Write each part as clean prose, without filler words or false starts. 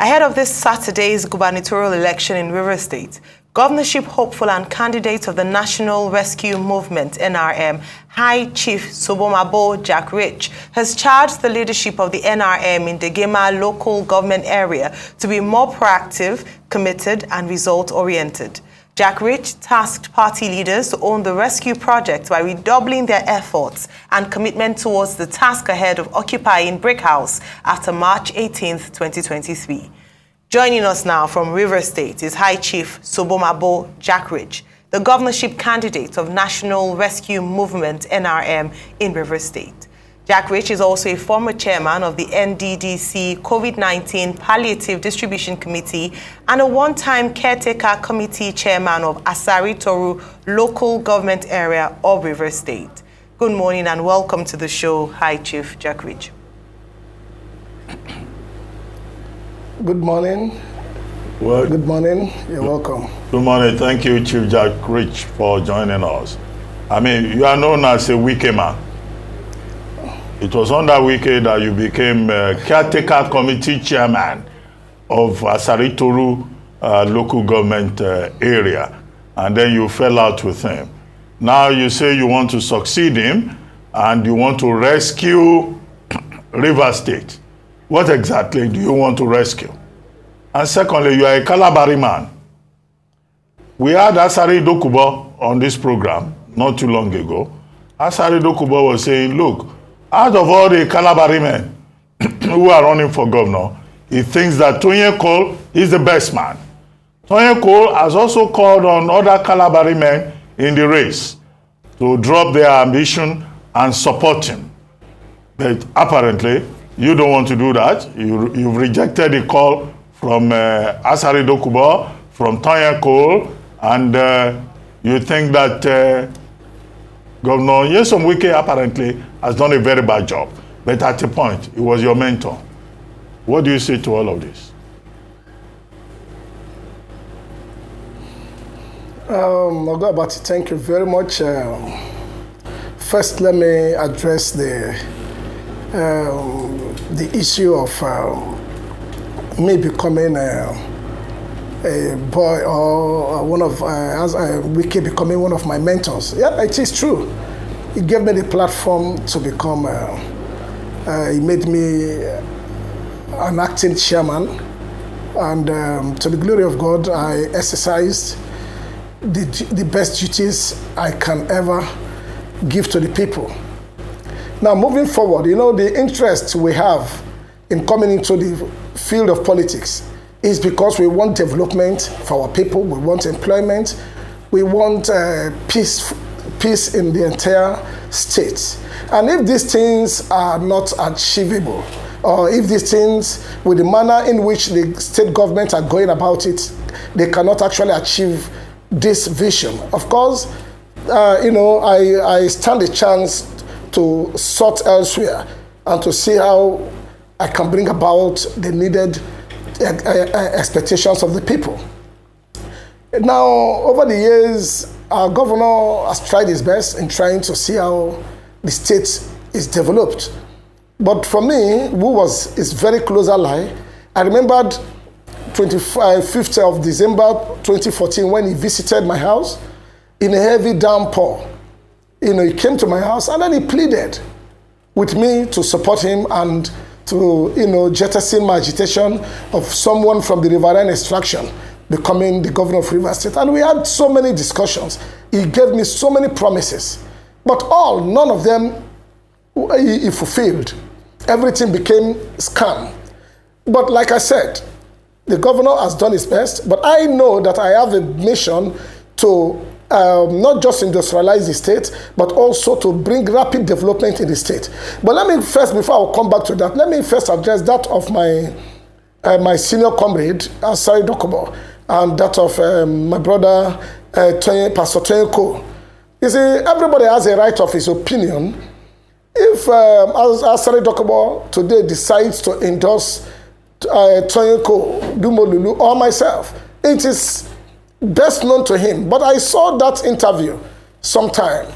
Ahead of this Saturday's gubernatorial election in Rivers State, governorship hopeful and candidate of the National Rescue Movement, NRM, High Chief Sobomabo Jackrich, has charged the leadership of the NRM in the Gema local government area to be more proactive, committed, and result-oriented. Jackrich tasked party leaders to own the rescue project by redoubling their efforts and commitment towards the task ahead of occupying Brick House after March 18, 2023. Joining us now from Rivers State is High Chief Sobomabo Jackrich, the governorship candidate of National Rescue Movement NRM in Rivers State. Jackrich is also a former chairman of the NDDC COVID-19 Palliative Distribution Committee and a one-time caretaker committee chairman of Asari Toru local government area of Rivers State. Good morning and welcome to the show, High Chief Jackrich. Good morning. Well, good morning. You're welcome. Good morning. Thank you, Chief Jackrich, for joining us. I mean, you are known as a Wike man. It was under Wike that you became caretaker committee chairman of Asari Toru local government area, and then you fell out with him. Now you say you want to succeed him and you want to rescue Rivers State. What exactly do you want to rescue? And secondly, you are a Calabari man. We had Asari Dokubo on this program not too long ago. Asari Dokubo was saying, look, out of all the Calabari men who are running for governor, he thinks that Tonye Cole is the best man. Tonye Cole has also called on other Calabari men in the race to drop their ambition and support him. But apparently, you don't want to do that. You've rejected the call from Asari Dokubo, from Tonye Cole, and you think that Governor Nyesom Wike apparently has done a very bad job. But at a point, he was your mentor. What do you say to all of this? Ogabati, thank you very much. First, let me address the issue of me becoming a boy or one of Wiki becoming one of my mentors. Yeah, it is true. He gave me the platform to become. He made me an acting chairman, and to the glory of God, I exercised the best duties I can ever give to the people. Now, moving forward, you know, the interest we have in coming into the field of politics is because we want development for our people, we want employment, we want peace in the entire state. And if these things are not achievable, or if these things, with the manner in which the state government are going about it, they cannot actually achieve this vision. Of course, you know, I stand a chance to sort elsewhere and to see how I can bring about the needed expectations of the people. Now, over the years, our governor has tried his best in trying to see how the state is developed. But for me, who was his very close ally, I remembered 25th of December 2014 when he visited my house in a heavy downpour. You know, he came to my house and then he pleaded with me to support him and to, you know, jettison my agitation of someone from the riverine extraction becoming the governor of Rivers State. And we had so many discussions. He gave me so many promises. But none of them he fulfilled. Everything became scam. But like I said, the governor has done his best, but I know that I have a mission to not just industrialize the state, but also to bring rapid development in the state. But let me first, before I come back to that, let me first address that of my senior comrade, Asari Dokubo, and that of my brother, Pastor Tonye Cole. You see, everybody has a right of his opinion. If Asari Dokubo today decides to endorse Tonye Cole, Dumolulu, or myself, it is best known to him. But I saw that interview sometime,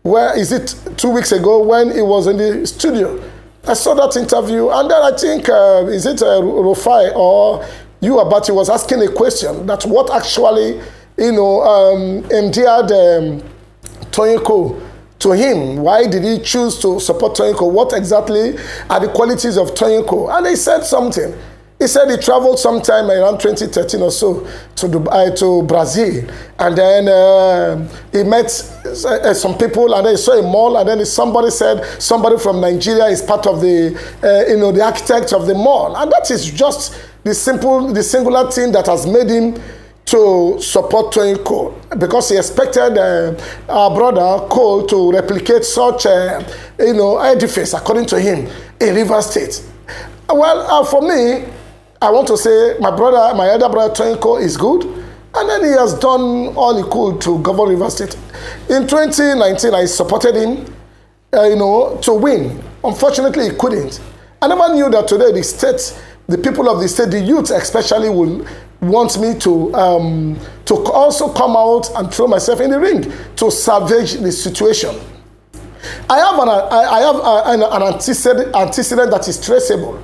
where is it 2 weeks ago when he was in the studio I saw that interview, and then I think, is it Rufai or you Abati was asking a question that what actually, endeared Toyinko to him. Why did he choose to support Toyinko? What exactly are the qualities of Toyinko? And he said something. He said he traveled sometime around 2013 or so to Dubai, to Brazil, and then he met some people, and then he saw a mall, and then somebody said somebody from Nigeria is part of the, the architect of the mall, and that is just the singular thing that has made him to support Toyinko, because he expected our brother Cole to replicate such, edifice, according to him, in Rivers State. Well, for me, I want to say my elder brother Toyinko is good, and then he has done all he could to govern Rivers State. In 2019, I supported him, to win. Unfortunately, he couldn't. I never knew that today the people of the state, the youth especially, will want me to also come out and throw myself in the ring to salvage the situation. I have an antecedent that is traceable.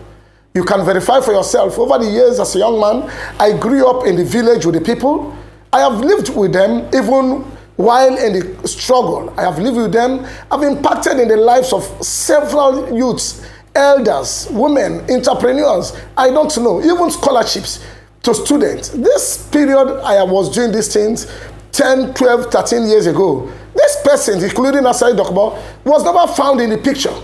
You can verify for yourself. Over the years as a young man, I grew up in the village with the people. I have lived with them even while in the struggle. I have lived with them. I've impacted in the lives of several youths, elders, women, entrepreneurs. I don't know, even scholarships to students. This period I was doing these things 10, 12, 13 years ago. This person, including Asari Dokbo, was never found in the picture.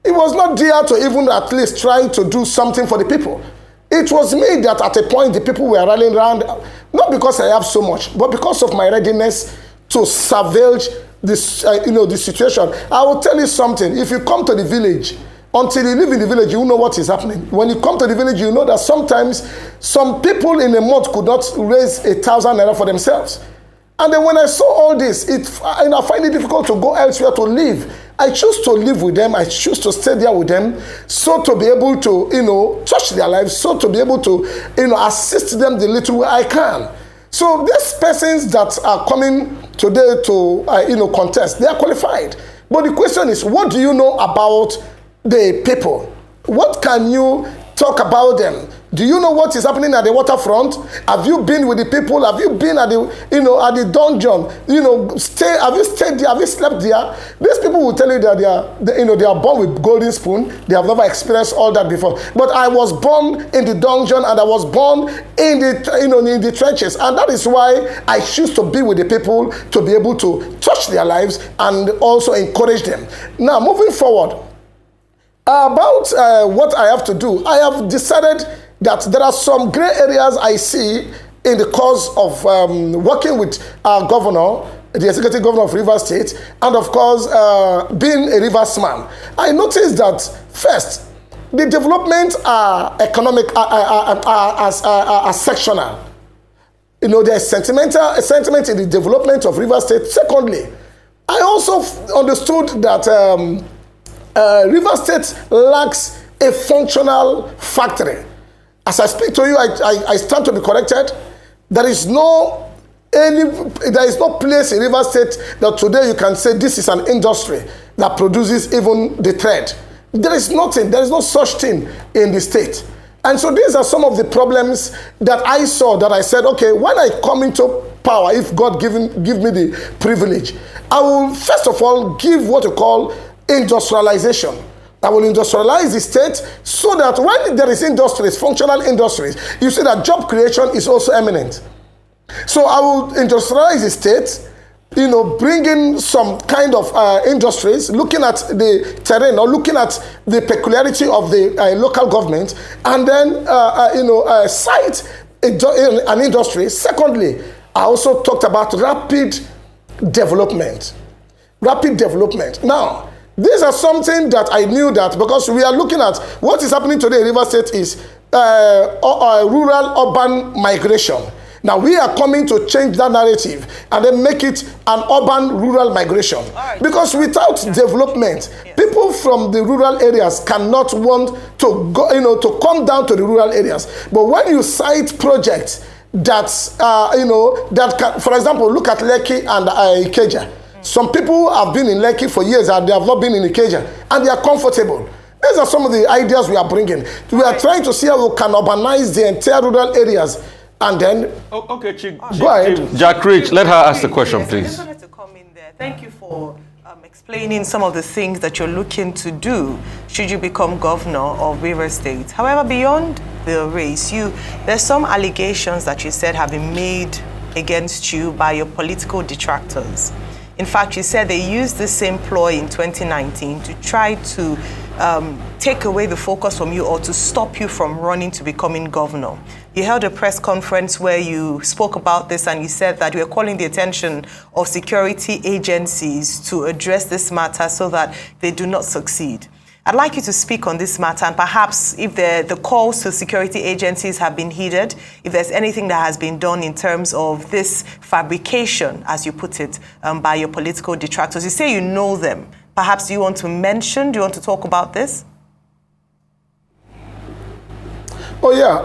It was not there to even at least try to do something for the people. It was me that at a point the people were rallying around, not because I have so much, but because of my readiness to salvage this, the situation. I will tell you something. If you come to the village, until you live in the village, you know what is happening. When you come to the village, you know that sometimes some people in a month could not raise 1,000 naira for themselves. And then when I saw all this, I find it difficult to go elsewhere to live. I choose to live with them. I choose to stay there with them, so to be able to, touch their lives, so to be able to, assist them the little way I can. So these persons that are coming today to, contest, they are qualified. But the question is, what do you know about the people? What can you talk about them? Do you know what is happening at the waterfront? Have you been with the people? Have you been at the, at the dungeon? Have you stayed there? Have you slept there? These people will tell you that they are born with golden spoon. They have never experienced all that before. But I was born in the dungeon, and I was born in the, in the trenches, and that is why I choose to be with the people, to be able to touch their lives and also encourage them. Now, moving forward, about what I have to do, I have decided that there are some gray areas I see in the course of working with our governor, the executive governor of Rivers State, and of course, being a Rivers man. I noticed that first, the development are economic, are sectional. There's sentiment in the development of Rivers State. Secondly, I also understood that Rivers State lacks a functional factory. As I speak to you, I stand to be corrected. There is no place in Rivers State that today you can say this is an industry that produces even the thread. There is nothing. There is no such thing in the state. And so these are some of the problems that I saw, that I said, okay, when I come into power, if God give me the privilege, I will first of all give what you call industrialization. I will industrialize the state so that when there is industries, functional industries, you see that job creation is also eminent. So I will industrialize the state, bring in some kind of industries, looking at the terrain or looking at the peculiarity of the local government, and then, cite an industry. Secondly, I also talked about rapid development. Rapid development. Now, these are something that I knew that, because we are looking at what is happening today in Rivers State is rural-urban migration. Now, we are coming to change that narrative and then make it an urban-rural migration. Right. Because without development, people from the rural areas cannot want to go, to come down to the rural areas. But when you cite projects that, that can, for example, look at Lekki and Ikeja. Some people have been in Lekki for years and they have not been in Ikeja, and they are comfortable. These are some of the ideas we are bringing. We are trying to see how we can urbanize the entire rural areas. And then, okay, Chief, go ahead. Jackrich, let her ask the question, yes, please. I just wanted to come in there. Thank you for explaining some of the things that you're looking to do should you become governor of Rivers State. However, beyond the race, there's some allegations that you said have been made against you by your political detractors. In fact, you said they used the same ploy in 2019 to try to take away the focus from you or to stop you from running to becoming governor. You held a press conference where you spoke about this and you said that you were calling the attention of security agencies to address this matter so that they do not succeed. I'd like you to speak on this matter and perhaps if the calls to security agencies have been heeded, if there's anything that has been done in terms of this fabrication, as you put it, by your political detractors. You say you know them. Perhaps do you want to talk about this? Oh, yeah.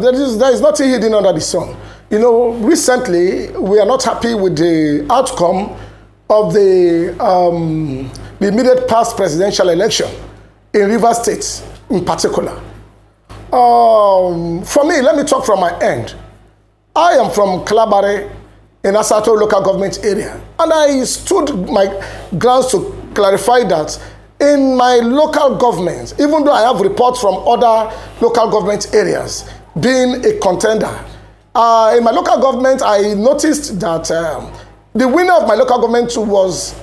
There is nothing hidden under the sun. You know, recently, we are not happy with the outcome of the immediate past presidential election in Rivers State in particular. For me, let me talk from my end. I am from Kalabare in Asato local government area. And I stood my grounds to clarify that in my local government, even though I have reports from other local government areas, being a contender, in my local government, I noticed that the winner of my local government was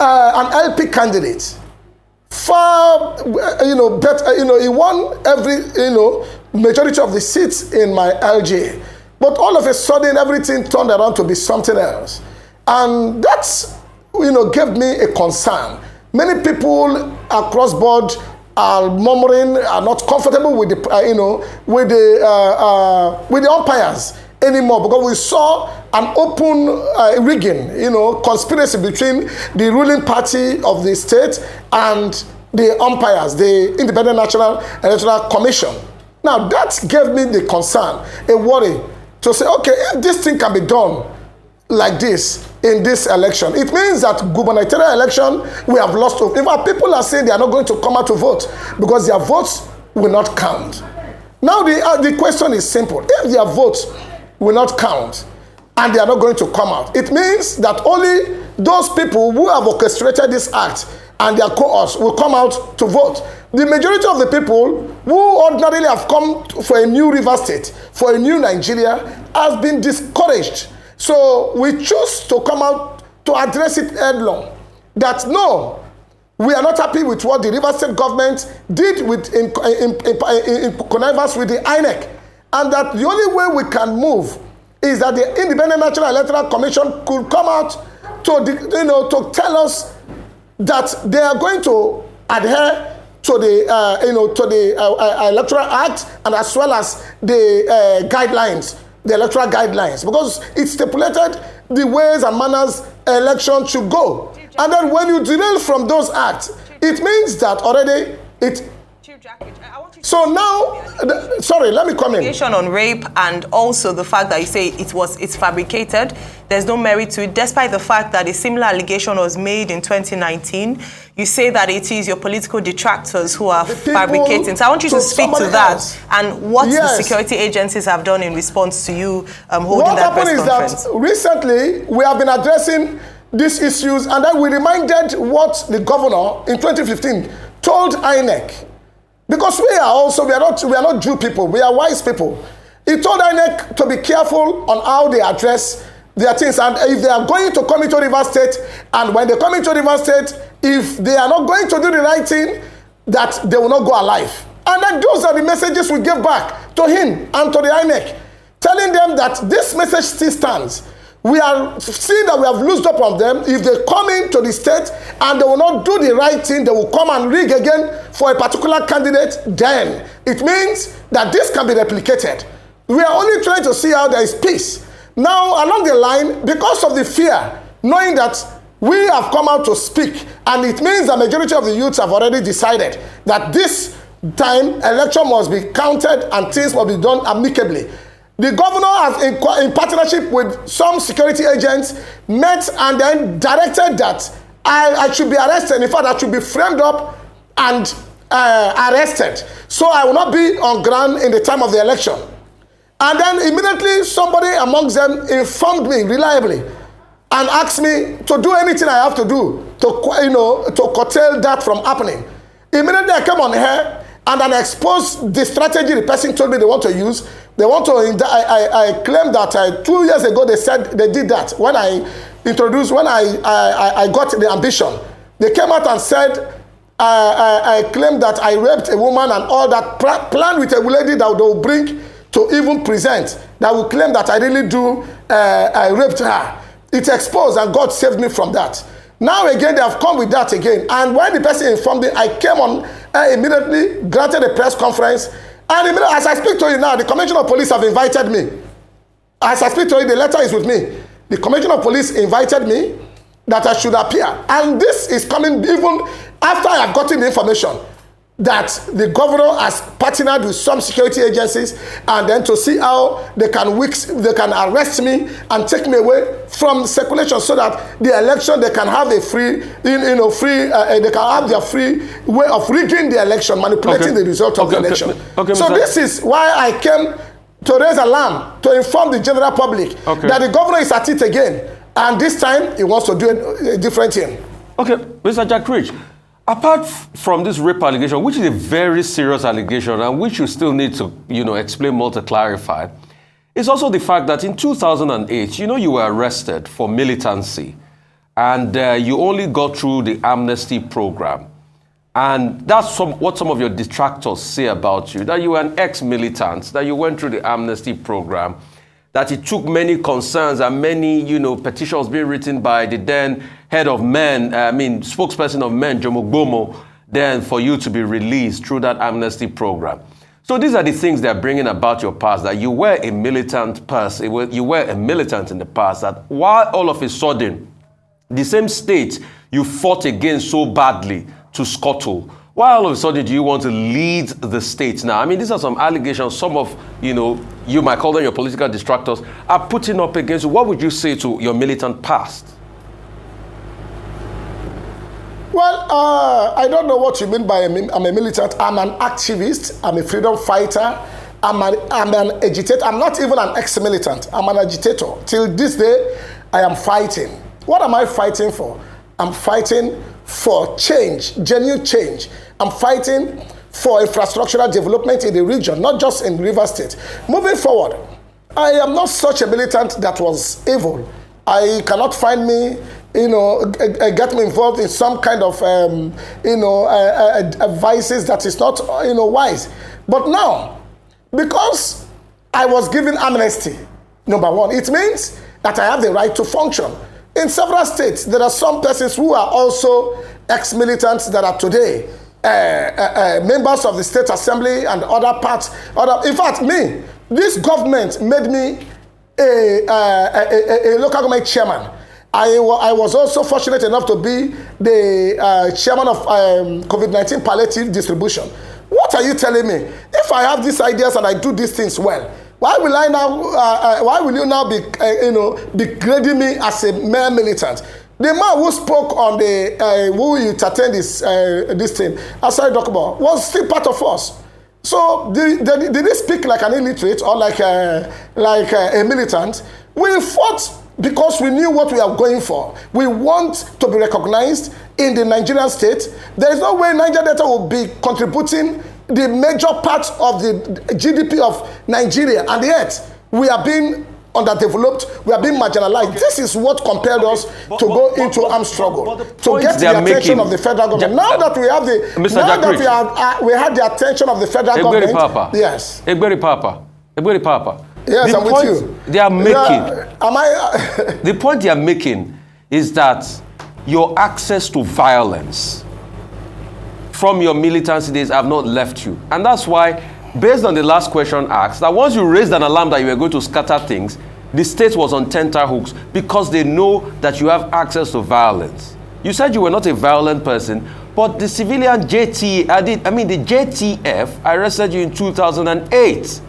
an LP candidate. Far, better, he won every, majority of the seats in my LGA. But all of a sudden, everything turned around to be something else. And that's, gave me a concern. Many people across board are murmuring, are not comfortable with the, with the umpires anymore because we saw an open rigging, conspiracy between the ruling party of the state and the umpires, the Independent National Electoral Commission. Now that gave me the concern, a worry, to say, okay, if this thing can be done like this in this election, it means that gubernatorial election, we have lost hope. In fact, people are saying they are not going to come out to vote because their votes will not count. Now the question is simple. If their votes will not count and they are not going to come out, it means that only those people who have orchestrated this act and their cohorts will come out to vote. The majority of the people who ordinarily have come for a new River State, for a new Nigeria, has been discouraged. So we choose to come out to address it headlong. That no, we are not happy with what the River State government did with in connivance with the INEC. And that the only way we can move is that the Independent National Electoral Commission could come out to, to tell us that they are going to adhere to the Electoral Act and as well as the guidelines, the electoral guidelines, because it stipulated the ways and manners election should go. And then when you derail from those acts, it means that already it. So now, sorry, let me come in. On rape and also the fact that you say it's fabricated. There's no merit to it, despite the fact that a similar allegation was made in 2019. You say that it is your political detractors who are fabricating. So I want you to speak to that and what the security agencies have done in response to you holding that press conference. What happened is that recently we have been addressing these issues, and then we reminded what the governor in 2015 told INEC. Because we are not Jew people, we are wise people. He told INEC to be careful on how they address their things. And if they are going to come into Rivers State, and when they come into Rivers State, if they are not going to do the right thing, that they will not go alive. And then those are the messages we give back to him and to the INEC, telling them that this message still stands. We are seeing that we have loosed up on them. If they come into the state and they will not do the right thing, they will come and rig again for a particular candidate, then it means that this can be replicated. We are only trying to see how there is peace. Now, along the line, because of the fear, knowing that we have come out to speak, and it means the majority of the youths have already decided that this time election must be counted and things must be done amicably. The governor has, in partnership with some security agents, met and then directed that I should be arrested. In fact, I should be framed up and arrested. So I will not be on ground in the time of the election. And then immediately somebody amongst them informed me reliably and asked me to do anything I have to do to curtail that from happening. Immediately I came on here and then exposed the strategy the person told me they want to use. They want to, I claimed that 2 years ago they said they did that. When I got the ambition, they came out and said, I claimed that I raped a woman and all that, planned with a lady that they will bring to even present, that will claim that I really I raped her. It's exposed and God saved me from that. Now again, they have come with that again. And when the person informed me, I came on immediately, granted a press conference. And immediately, as I speak to you now, the Commissioner of Police have invited me. As I speak to you, the letter is with me. The Commissioner of Police invited me that I should appear. And this is coming even after I have gotten the information that the governor has partnered with some security agencies and then to see how they can arrest me and take me away from circulation so that the election, they can have a free, they can have their free way of rigging the election, manipulating the result of the election. So this is why I came to raise alarm, to inform the general public that the governor is at it again. And this time, he wants to do a different thing. Okay, Mr. Jackrich, apart from this rape allegation, which is a very serious allegation and which you still need to, explain more to clarify, it's also the fact that in 2008, you were arrested for militancy and you only got through the amnesty program. And that's what some of your detractors say about you, that you were an ex-militant, that you went through the amnesty program, that it took many concerns and many, petitions being written by the then head of men, spokesperson of men, Sobomabo, then for you to be released through that amnesty program. So these are the things they're bringing about your past, that you were a militant person, you were a militant in the past, that while all of a sudden, the same state you fought against so badly to scuttle, why all of a sudden do you want to lead the state now? These are some allegations some of, you might call them your political distractors, are putting up against you. What would you say to your militant past? Well, I don't know what you mean by I'm a militant. I'm an activist. I'm a freedom fighter. I'm an agitator. I'm not even an ex-militant. I'm an agitator. Till this day, I am fighting. What am I fighting for? I'm fighting for change, genuine change. I'm fighting for infrastructural development in the region, not just in River State. Moving forward, I am not such a militant that was evil. I cannot find me, get me involved in some kind of, vices that is not, wise. But now, because I was given amnesty, number one, it means that I have the right to function. In several states, there are some persons who are also ex-militants that are today members of the State Assembly and other parts. In fact, this government made me a local government chairman. I was also fortunate enough to be the chairman of COVID-19 palliative distribution. What are you telling me? If I have these ideas and I do these things well, why will I now? Why will you now be grading me as a mere militant? The man who spoke on the who you attend this thing, Asari Dokubo, was still part of us. So did he speak like an illiterate or like a militant? We fought because we knew what we are going for. We want to be recognized in the Nigerian state. There is no way Niger Delta will be contributing the major part of the GDP of Nigeria, and yet we are being underdeveloped, we are being marginalized. Okay. This is what compelled us to go into armed struggle, to get the attention of the federal government. Now that we have the, Mr. now Jackrich, that we had the attention of the federal government. Papa. Yes. Egberi Papa. Yes, I'm with you. They are making. The point they are making is that your access to violence from your militancy days have not left you. And that's why, based on the last question asked, that once you raised an alarm that you were going to scatter things, the state was on tenterhooks because they know that you have access to violence. You said you were not a violent person, but the civilian the JTF arrested you in 2008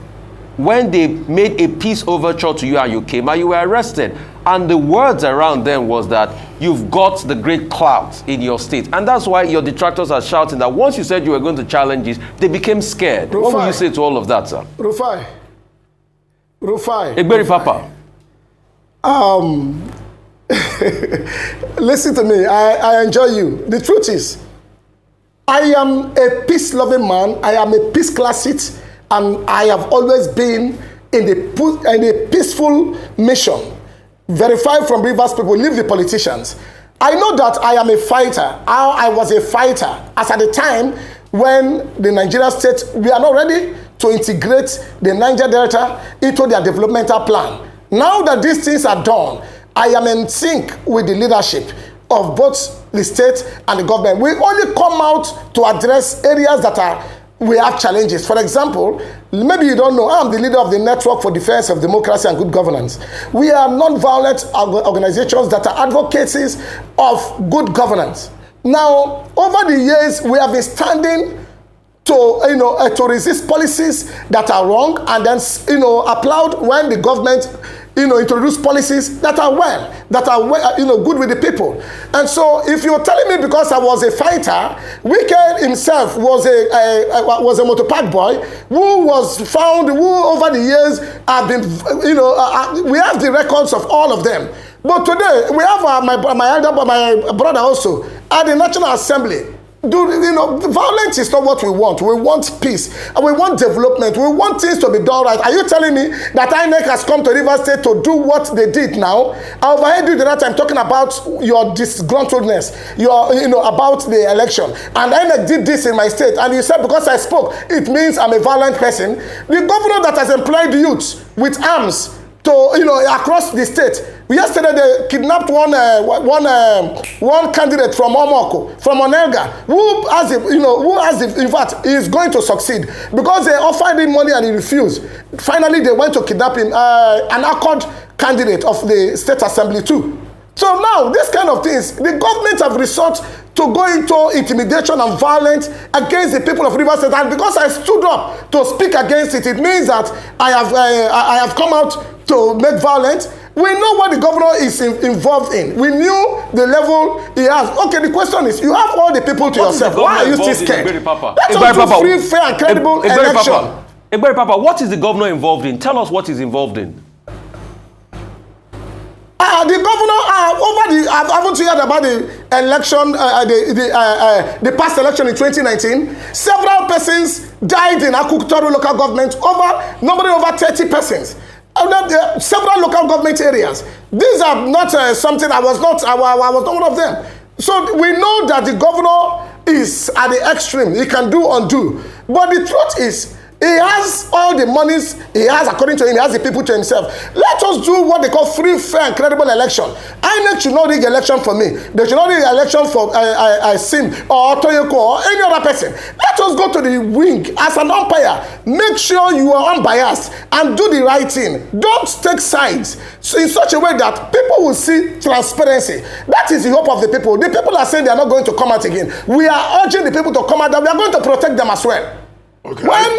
when they made a peace overture to you and you came and you were arrested. And the words around them was that you've got the great clout in your state. And that's why your detractors are shouting that once you said you were going to challenge this, they became scared. Rufai. What will you say to all of that, sir? Rufai. Egberi Papa. Listen to me. I enjoy you. The truth is, I am a peace-loving man. I am a peace classicist, and I have always been in a peaceful mission. Verified from Rivers people, leave the politicians. I know that I am a fighter. I was a fighter as at the time when the Nigerian state, we are not ready to integrate the Niger Delta into their developmental plan. Now that these things are done, I am in sync with the leadership of both the state and the government. We only come out to address areas that we have challenges. For example, maybe you don't know, I'm the leader of the Network for Defense of Democracy and Good Governance. We are non-violent organizations that are advocates of good governance. Now, over the years, we have been standing to resist policies that are wrong, and then applaud when the government introduce policies that are good with the people. And so if you're telling me because I was a fighter, Wike himself was a motorbike boy who was found, who over the years have been, we have the records of all of them. But today we have my brother also at the National Assembly. Violence is not what we want. We want peace. And we want development. We want things to be done right. Are you telling me that INEC has come to Rivers State to do what they did now? I overheard you the other time talking about your disgruntledness, about the election. And INEC did this in my state. And you said because I spoke, it means I'm a violent person. The governor that has employed youths with arms to across the state. Yesterday they kidnapped one candidate from Omoko, from Onelga, who in fact is going to succeed because they offered him money and he refused. Finally they went to kidnap him, an accord candidate of the state assembly too. So now this kind of things, the government have resorted to go into intimidation and violence against the people of Rivers State. And because I stood up to speak against it, it means that I have come out to make violence. We know what the governor is involved in. We knew the level he has. Okay, the question is, you have all the people to yourself. Why are you still scared? Let us do free, fair, and credible election. Egberi Papa, what is the governor involved in? Tell us what he's involved in. The governor, haven't you heard about the election, the past election in 2019? Several persons died in Akukutoro local government, over 30 persons. Several local government areas. These are not something I was not one of them. So we know that the governor is at the extreme. He can do undo. But the truth is, he has all the monies he has, according to him, he has the people to himself. Let us do what they call free, fair, and credible election. INEC should not rig election for me. They should not rig election for Sim or Toyoko or any other person. Let us go to the wing as an umpire. Make sure you are unbiased and do the right thing. Don't take sides in such a way that people will see transparency. That is the hope of the people. The people are saying they are not going to come out again. We are urging the people to come out, and we are going to protect them as well. Okay, when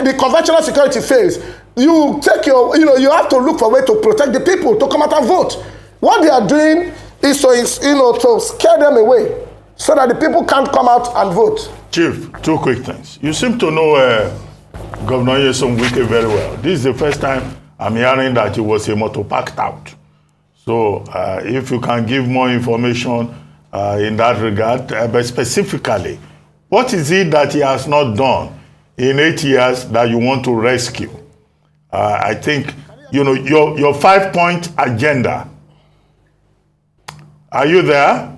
the conventional security fails, you take you have to look for a way to protect the people to come out and vote. What they are doing is to scare them away so that the people can't come out and vote. Chief, two quick things. You seem to know Governor Nyesom Wike very well. This is the first time I'm hearing that he was a motor-packed out. So if you can give more information in that regard, but specifically, what is it that he has not done in 8 years that you want to rescue? I think, your 5-point agenda. Are you there?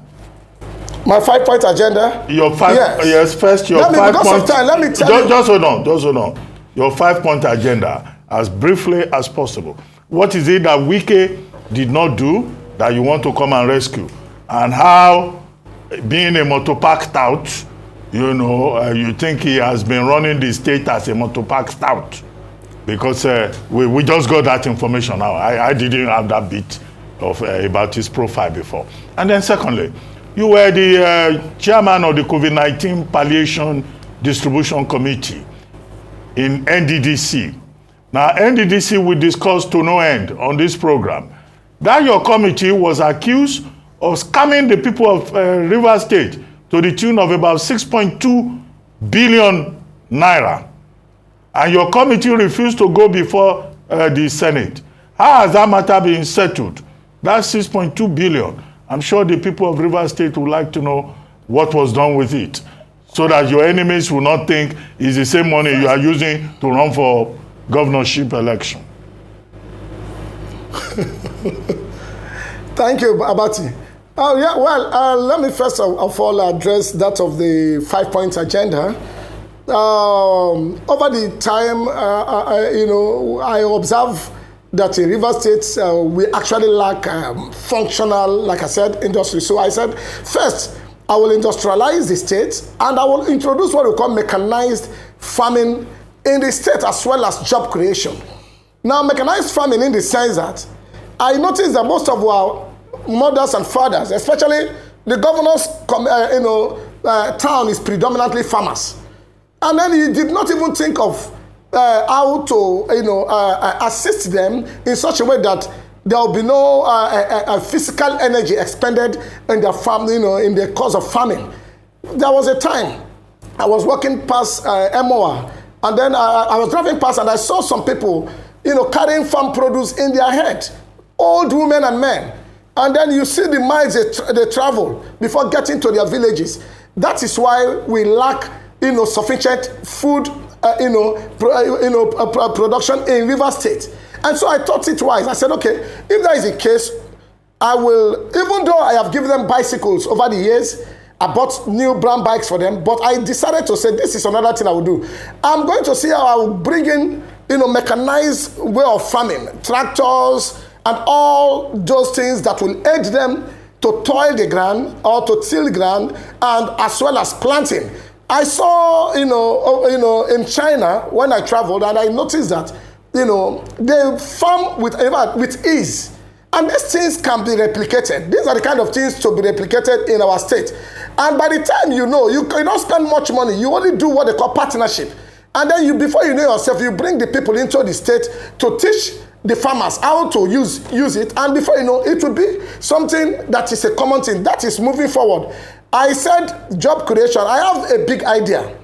My 5-point agenda? Yes, first your 5-point. Let me tell you. Just hold on. Your 5-point agenda, as briefly as possible. What is it that Wike did not do that you want to come and rescue? And how, being a motor-packed out, you think he has been running the state as a motor-packed stout? Because we just got that information now. I didn't have that bit of about his profile before. And then secondly, you were the chairman of the COVID-19 Palliation Distribution Committee in NDDC. Now, NDDC we discussed to no end on this program. That your committee was accused of scamming the people of Rivers State to the tune of about 6.2 billion naira. And your committee refused to go before the Senate. How has that matter been settled? That's 6.2 billion. I'm sure the people of Rivers State would like to know what was done with it, so that your enemies will not think it's the same money you are using to run for governorship election. Thank you, Abati. Let me first of all address that of the 5-point agenda. Over the time, I observe that in Rivers State, we actually lack functional, like I said, industry. So I said, first, I will industrialize the state, and I will introduce what we call mechanized farming in the state, as well as job creation. Now, mechanized farming in the sense that I noticed that most of our mothers and fathers, especially the governor's town, is predominantly farmers. And then he did not even think of how to assist them in such a way that there will be no physical energy expended in their farm, in the course of farming. There was a time I was walking past MOA, and then I was driving past, and I saw some people, carrying farm produce in their head, old women and men. And then you see the miles they travel before getting to their villages. That is why we lack, sufficient food, production in River State. And so I thought it wise. I said, okay, if that is the case, I will, even though I have given them bicycles over the years, I bought new brown bikes for them, but I decided to say, this is another thing I will do. I'm going to see how I will bring in, mechanized way of farming, tractors, and all those things that will aid them to toil the ground or to till the ground, and as well as planting. I saw, in China when I traveled, and I noticed that, they farm with ease. And these things can be replicated. These are the kind of things to be replicated in our state. And by the time you don't spend much money. You only do what they call partnership. And then before you know yourself, you bring the people into the state to teach the farmers how to use it. And before you know, it will be something that is a common thing that is moving forward. I said job creation. I have a big idea.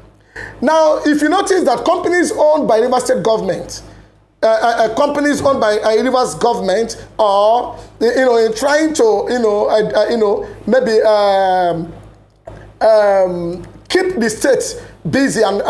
Now, if you notice that companies owned by River State government, companies owned by Rivers government, or in trying to maybe keep the state busy, and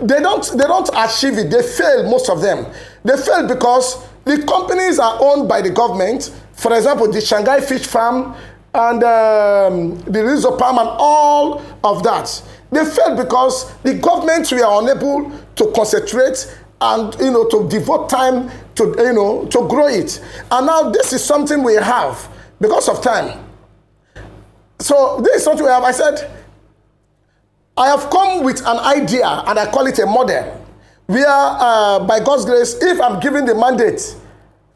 they don't achieve it. They fail, most of them. They fail because the companies are owned by the government. For example, the Shanghai Fish Farm and the Rizzo Palm and all of that. They failed because the government were unable to concentrate and to devote time to to grow it. And now this is something we have because of time. So this is what we have. I said, I have come with an idea, and I call it a model, where by God's grace, if I'm given the mandate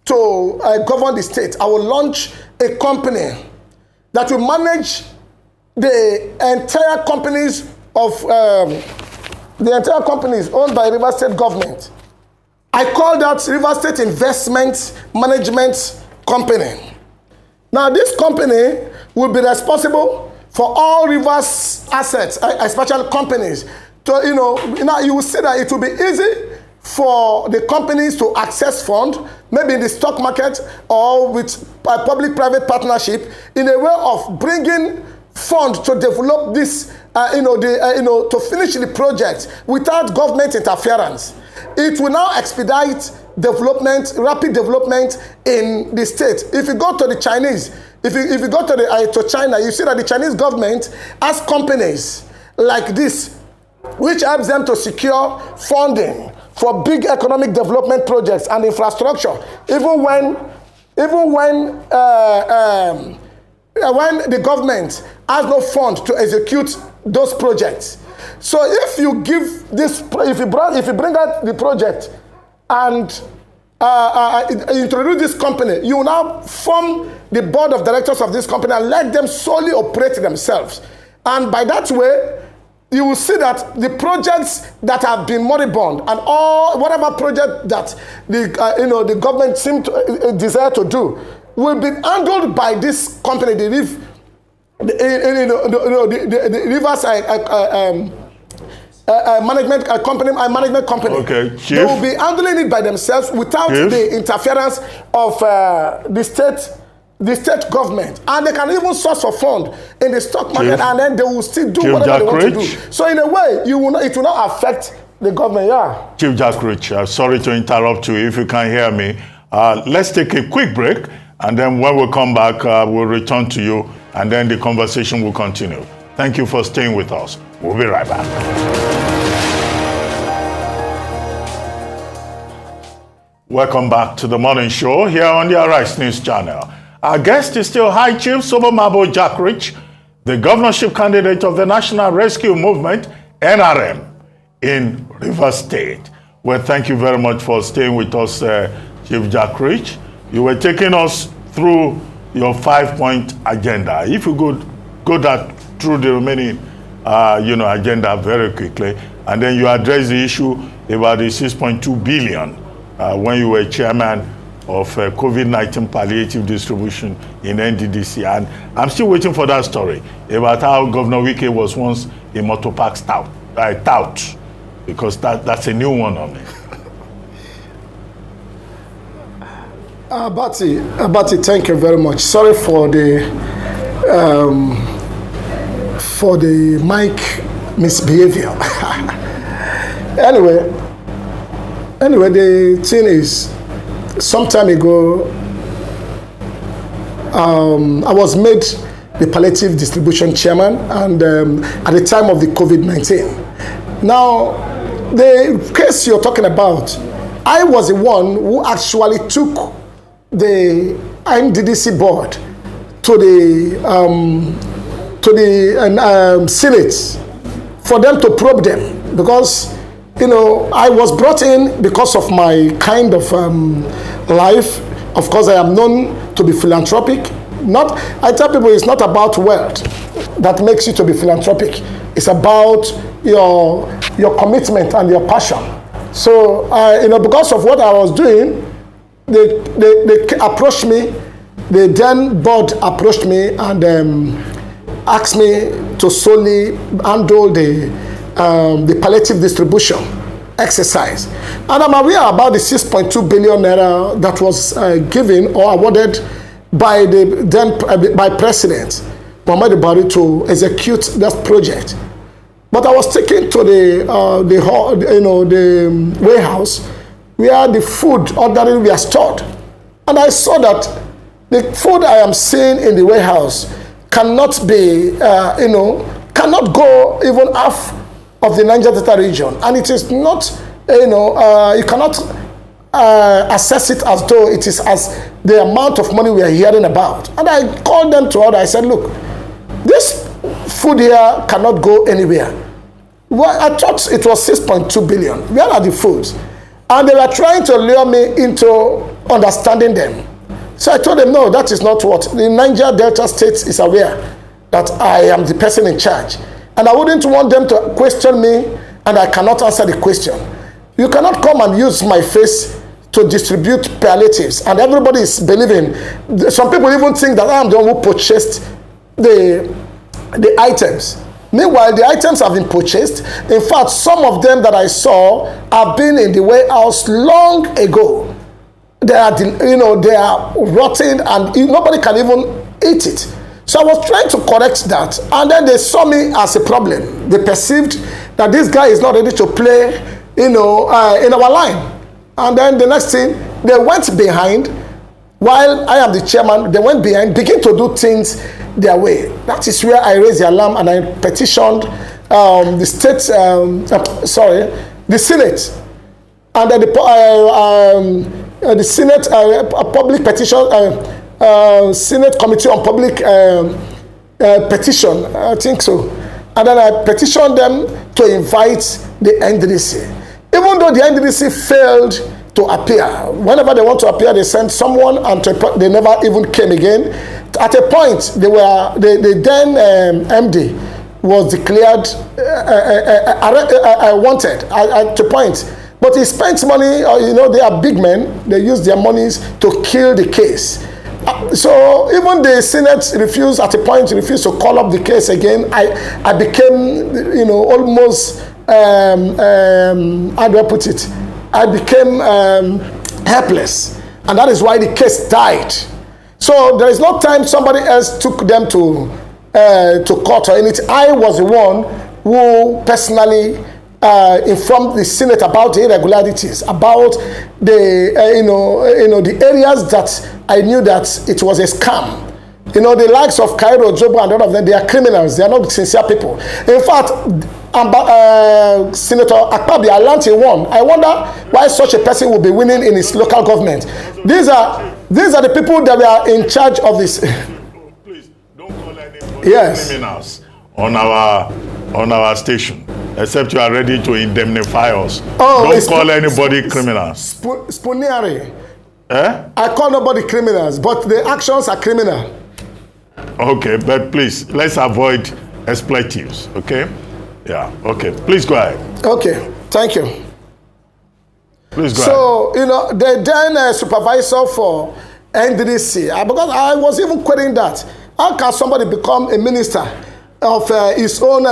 to govern the state, I will launch a company that will manage the entire companies of owned by River State government. I call that River State Investment Management Company. Now, this company will be responsible for all Rivers assets, especially companies. So, now you will see that it will be easy for the companies to access fund, maybe in the stock market or with a public-private partnership, in a way of bringing fund to develop this, to finish the project without government interference. It will now expedite development, rapid development in the state. If you go to the Chinese, if you go to China, you see that the Chinese government has companies like this, which helps them to secure funding for big economic development projects and infrastructure, even when the government has no fund to execute those projects. So if you give this, if you bring out the project and introduce this company, you now form the board of directors of this company and let them solely operate themselves. And by that way, you will see that the projects that have been moribund and all whatever project that the government seem to desire to do will be handled by this company, the Riverside management company. Okay, Chief. They will be handling it by themselves without the interference of the state government, and they can even source a fund in the stock market, and then they will still do whatever they want to do. So in a way, it will not affect the government. Yeah. Chief Jackrich, sorry to interrupt you. If you can hear me, let's take a quick break, and then when we come back, we'll return to you, and then the conversation will continue. Thank you for staying with us. We'll be right back. Welcome back to the morning show here on the Arise News channel. Our guest is still High Chief Sobomabo Jackrich, the governorship candidate of the National Rescue Movement, NRM, in Rivers State. Well, thank you very much for staying with us, Chief Jackrich. You were taking us through your 5-point agenda. If you could go through the remaining agenda very quickly, and then you address the issue about the 6.2 billion when you were chairman of COVID-19 palliative distribution in NDDC. And I'm still waiting for that story about how Governor Wike was once a motor park tout, because that's a new one on me. Abati, thank you very much. Sorry for the mic misbehavior. Anyway, the thing is, some time ago, I was made the palliative distribution chairman, and at the time of the COVID-19. Now, the case you're talking about, I was the one who actually took the NDDC board to the Senate for them to probe them, because I was brought in because of my kind of life. Of course, I am known to be philanthropic. I tell people it's not about wealth that makes you to be philanthropic. It's about your commitment and your passion. So, because of what I was doing, they approached me. The then board approached me and asked me to solely handle the palliative distribution exercise. And I'm aware about the 6.2 billion naira that was given or awarded by by President Muhammadu Buhari to execute that project. But I was taken to the warehouse where the food ordinarily were stored, and I saw that the food I am seeing in the warehouse cannot be, cannot go even half of the Niger Delta region, and it is not, you cannot assess it as though it is as the amount of money we are hearing about. And I called them to order. I said, look, this food here cannot go anywhere. Well, I thought it was 6.2 billion. Where are the foods? And they were trying to lure me into understanding them. So I told them, no, that is not what. The Niger Delta State is aware that I am the person in charge. And I wouldn't want them to question me, and I cannot answer the question. You cannot come and use my face to distribute palliatives, and everybody is believing. Some people even think that I am the one who purchased the items. Meanwhile, the items have been purchased. In fact, some of them that I saw have been in the warehouse long ago. They are, they are rotten, and nobody can even eat it. So I was trying to correct that, and then they saw me as a problem. They perceived that this guy is not ready to play, in our line. And then the next thing, they went behind. While I am the chairman, they went behind, begin to do things their way. That is where I raised the alarm, and I petitioned the Senate, and then the Senate public petition, Senate Committee on Public Petition, I think so. And then I petitioned them to invite the NDDC. Even though the NDDC failed to appear, whenever they want to appear, they send someone, and they never even came again. At a point, the then MD was declared wanted to point. But he spent money, they are big men, they use their monies to kill the case. So even the Senate refused to call up the case again. I became, almost, how do I put it? I became helpless. And that is why the case died. So there is no time somebody else took them to court or anything. I was the one who personally informed the Senate about the irregularities, about the the areas that I knew that it was a scam. The likes of Cairo, Jobo, and all of them, they are criminals. They are not sincere people. In fact, Senator Akpabi, I learned in one. I wonder why such a person will be winning in his local government. These are the people that were in charge of this. Please don't call anybody criminals on our station, except you are ready to indemnify us. Don't call anybody criminals. Spoonery. Eh? I call nobody criminals, but the actions are criminal. Okay, but please, let's avoid expletives, okay? Yeah, okay. Please go ahead. Okay, thank you. Please go ahead. So, the then supervisor for NDDC, because I was even querying that. How can somebody become a minister of his own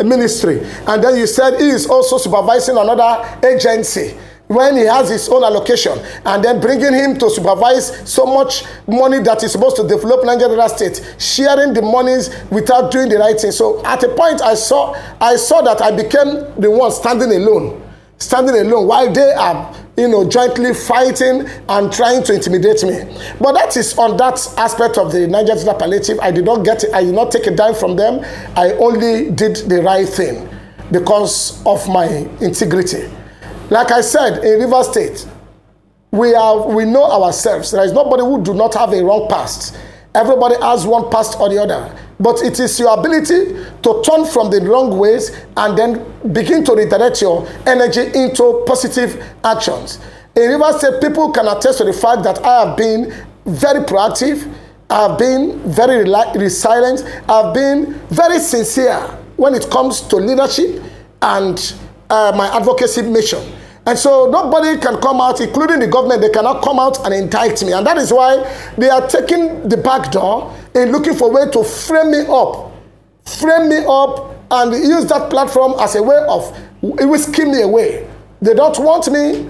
ministry? And then you said he is also supervising another agency when he has his own allocation, and then bringing him to supervise so much money that is supposed to develop Nigeria State, sharing the monies without doing the right thing. So at a point I saw that I became the one standing alone while they are jointly fighting and trying to intimidate me. But that is on that aspect of the Nigeria State palliative. I did not take a dime from them. I only did the right thing because of my integrity. Like I said, in River State, we know ourselves. There is nobody who do not have a wrong past. Everybody has one past or the other. But it is your ability to turn from the wrong ways and then begin to redirect your energy into positive actions. In River State, people can attest to the fact that I have been very proactive. I have been very resilient. I have been very sincere when it comes to leadership and my advocacy mission. And so nobody can come out, including the government, they cannot come out and indict me. And that is why they are taking the back door and looking for a way to frame me up and use that platform as a way of whisking me away. They don't want me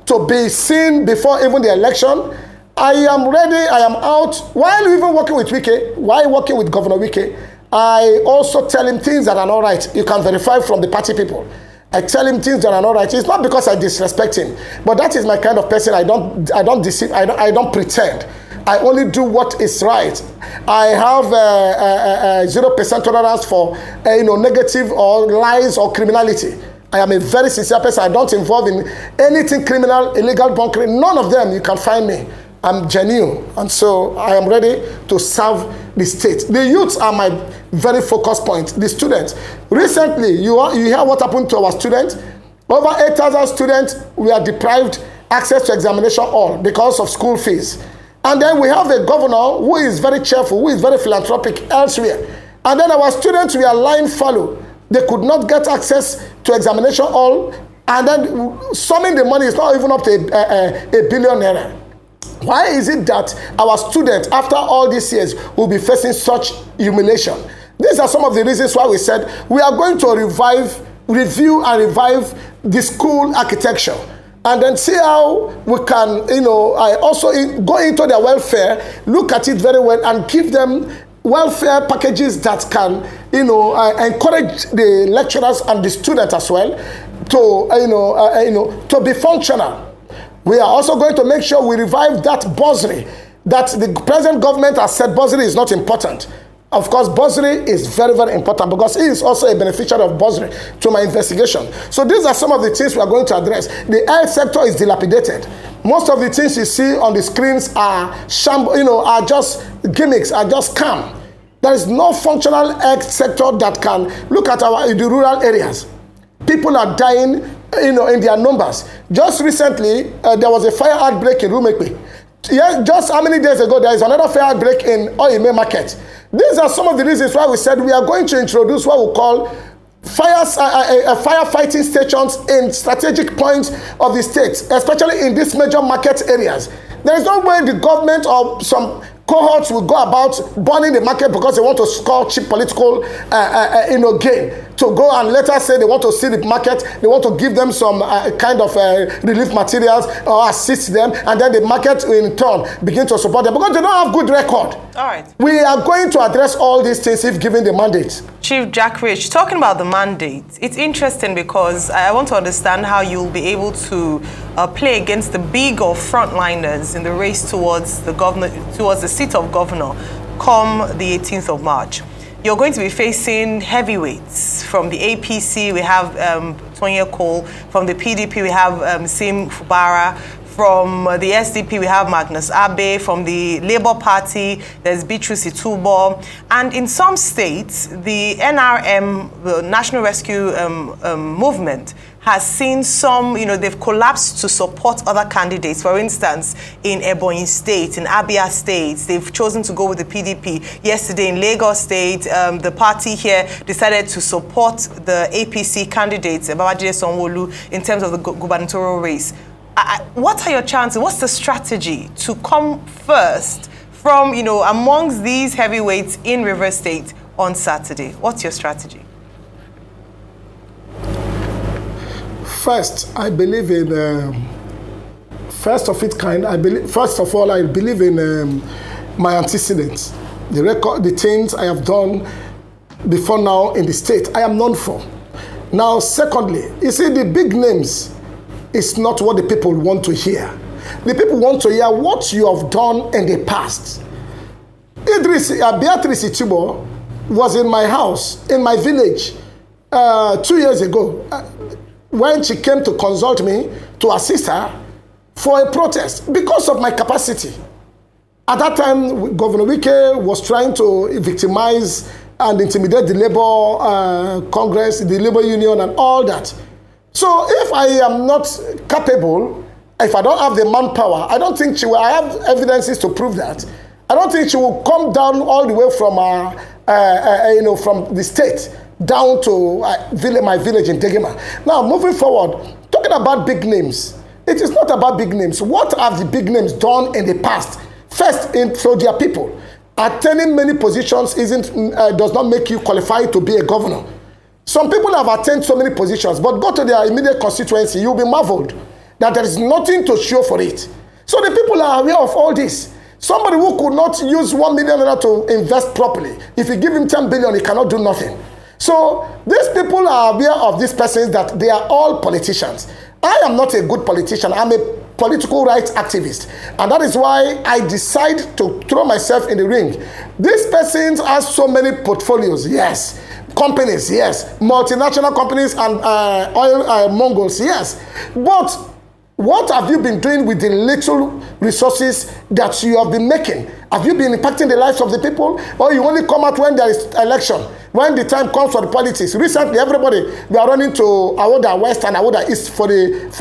to be seen before even the election. I am ready, I am out. While even working with Wike, while working with Governor Wike, I also tell him things that are not right. You can verify from the party people. I tell him things that are not right. It's not because I disrespect him, but that is my kind of person. I don't deceive. I don't pretend. I only do what is right. I have 0% tolerance for negative or lies or criminality. I am a very sincere person. I don't involve in anything criminal, illegal bunkering. None of them. You can find me. I'm genuine, and so I am ready to serve the state. The youths are my very focus point. The students. Recently, you hear what happened to our students. Over 8,000 students were deprived access to examination hall because of school fees. And then we have a governor who is very cheerful, who is very philanthropic elsewhere. And then our students were lying fallow. They could not get access to examination hall, and then summing the money is not even up to a billion naira. Why is it that our students, after all these years, will be facing such humiliation? These are some of the reasons why we said we are going to review and revive the school architecture, and then see how we can, also go into their welfare, look at it very well, and give them welfare packages that can, encourage the lecturers and the students as well to be functional. We are also going to make sure we revive that bursary that the present government has said bursary is not important. Of course, bursary is very, very important because he is also a beneficiary of bursary to my investigation. So these are some of the things we are going to address. The health sector is dilapidated. Most of the things you see on the screens are are just gimmicks, are just scam. There is no functional health sector that can look at the rural areas. People are dying, in their numbers. Just recently, there was a fire outbreak in Rumekwe. Yeah, just how many days ago, there is another fire outbreak in Oyime Market. These are some of the reasons why we said we are going to introduce what we call firefighting stations in strategic points of the state, especially in these major market areas. There is no way the government or some cohorts will go about burning the market because they want to score cheap political gain. To go and later say they want to see the market, they want to give them some kind of relief materials or assist them, and then the market in turn begin to support them because they don't have good record. All right. We are going to address all these things if given the mandate. Chief Jackrich, talking about the mandate, it's interesting because I want to understand how you'll be able to play against the big or frontliners in the race towards the seat of governor come the 18th of March. You're going to be facing heavyweights. From the APC, we have Tonya Cole. From the PDP, we have Sim Fubara. From the SDP, we have Magnus Abe. From the Labour Party, there's Beatrice Itubo. And in some states, the NRM, the National Rescue Movement, has seen some, they've collapsed to support other candidates. For instance, in Ebonyi State, in Abia State, they've chosen to go with the PDP. Yesterday in Lagos State, the party here decided to support the APC candidates, Babajide Sanwo-Olu, in terms of the gubernatorial race. What are your chances? What's the strategy to come first from, amongst these heavyweights in Rivers State on Saturday? What's your strategy? First, I believe in first of its kind. First of all, I believe in my antecedents, the record, the things I have done before now in the state. I am known for. Now, secondly, you see, the big names is not what the people want to hear. The people want to hear what you have done in the past. Beatrice Itubo was in my house, in my village, 2 years ago, when she came to consult me to assist her for a protest because of my capacity. At that time, Governor Wike was trying to victimize and intimidate the Labour Congress, the Labour Union, and all that. So if I am not capable, if I don't have the manpower, I don't think she will. I have evidences to prove that. I don't think she will come down all the way from from the state down to my village in Degema. Now, moving forward, talking about big names, it is not about big names. What have the big names done in the past? First, for their people, attaining many positions does not make you qualified to be a governor. Some people have attained so many positions, but go to their immediate constituency, you'll be marveled that there is nothing to show for it. So the people are aware of all this. Somebody who could not use 1 million naira to invest properly, if you give him 10 billion, he cannot do nothing. So these people are aware of these persons that they are all politicians. I am not a good politician. I'm a political rights activist. And that is why I decide to throw myself in the ring. These persons have so many portfolios, yes. Companies, yes. Multinational companies and oil Mongols, yes. But what have you been doing with the little resources that you have been making? Have you been impacting the lives of the people? Or you only come out when there is election? When the time comes for the politics? Recently, everybody, we are running to Awoda West and Awoda East for the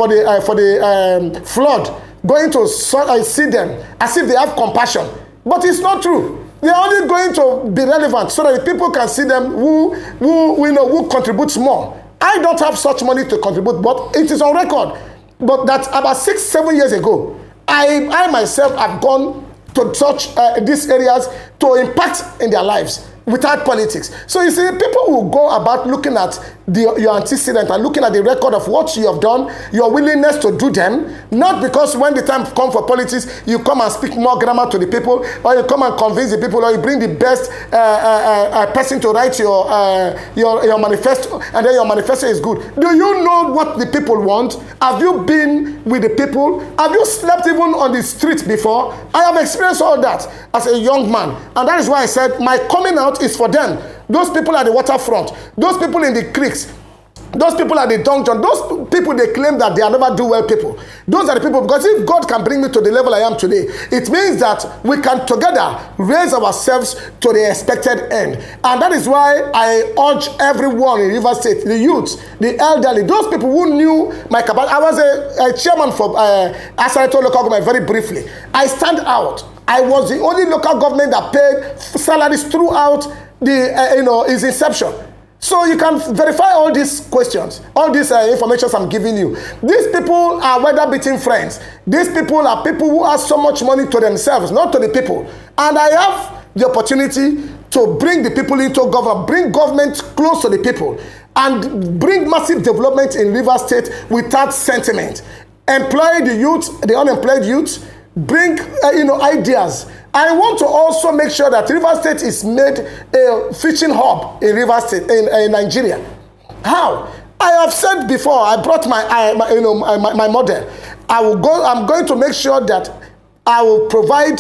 flood, going to see them as if they have compassion. But it's not true. They are only going to be relevant so that the people can see them who contributes more. I don't have such money to contribute, but it is on record. But that about 6-7 years ago, I myself have gone to such these areas to impact in their lives without politics. So you see, people will go about looking at your antecedent and looking at the record of what you have done, your willingness to do them, not because when the time comes for politics, you come and speak more grammar to the people, or you come and convince the people, or you bring the best person to write your manifesto, and then your manifesto is good. Do you know what the people want? Have you been with the people? Have you slept even on the street before? I have experienced all that as a young man, and that is why I said my coming out is for them. Those people at the waterfront, those people in the creeks, Those people are the dungeon. Those people, they claim that they are never do well people. Those are the people, because if God can bring me to the level I am today, it means that we can together raise ourselves to the expected end. And that is why I urge everyone in River State, the youths, the elderly, those people who knew my capacity. I was a chairman for Asarato local government very briefly. I stand out. I was the only local government that paid salaries throughout the its inception. So you can verify all these questions, all these information I'm giving you. These people are weather-beaten friends. These people are people who have so much money to themselves, not to the people. And I have the opportunity to bring the people into government, bring government close to the people, and bring massive development in River State without sentiment. Employ the youth, the unemployed youth, bring ideas. I want to also make sure that River State is made a fishing hub in River State, in Nigeria. How? I have said before, I brought my model. I'm going to make sure that I will provide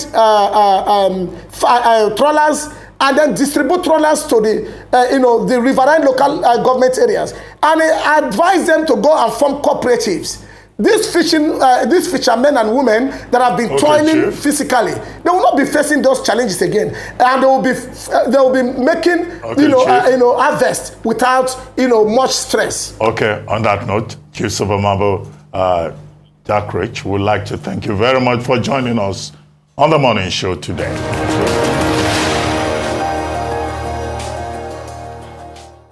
trawlers and then distribute trawlers to the riverine local government areas. And I advise them to go and form cooperatives. These fishermen and women that have been toiling physically, they will not be facing those challenges again, and they will be making harvest without much stress. Okay. On that note, Chief Sobomabo, Jackrich, would like to thank you very much for joining us on the morning show today.